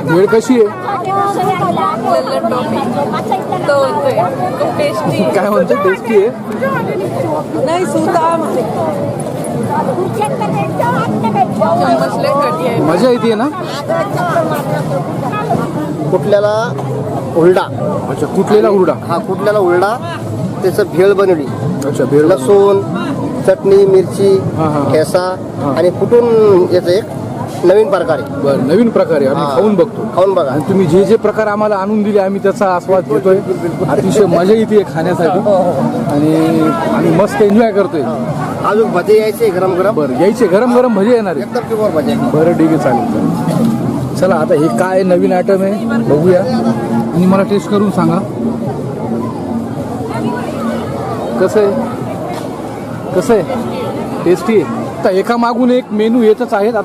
भेळ कशी आहे? काय म्हणतो टेस्टी आहे? नाही सुद्धा मजा येते ना? कुठल्याला हुरडा. अच्छा, कुठलेला हुरडा? हा, कुठल्याला हुरडा त्याचं भेळ बनवली. अच्छा, भेळ. लसूण, चटणी, मिरची, हा, हा. ठेसा हा. आणि कुठून याचं एक नवीन प्रकार आहे. बरं, नवीन प्रकारे आम्ही हा. खाऊन बघतो. खाऊन बघा. आणि तुम्ही जे जे प्रकार आम्हाला आणून दिले आम्ही त्याचा आस्वाद घेतोय. अतिशय मजा येते खाण्यासाठी आणि आम्ही मस्त एन्जॉय करतोय. अजून भजे यायचे गरम गरम. बरं, यायचे गरम गरम भजे येणार आहे. एकदम प्युअर भजे. बरं, ठीक आहे, चालेल. चला आता हे काय नवीन आयटम आहे बघूया आणि मला टेस्ट करून सांगा कसं आहे. कसं आहे? टेस्टी आहे. आता एका मागून एक मेनू येतच आहेत.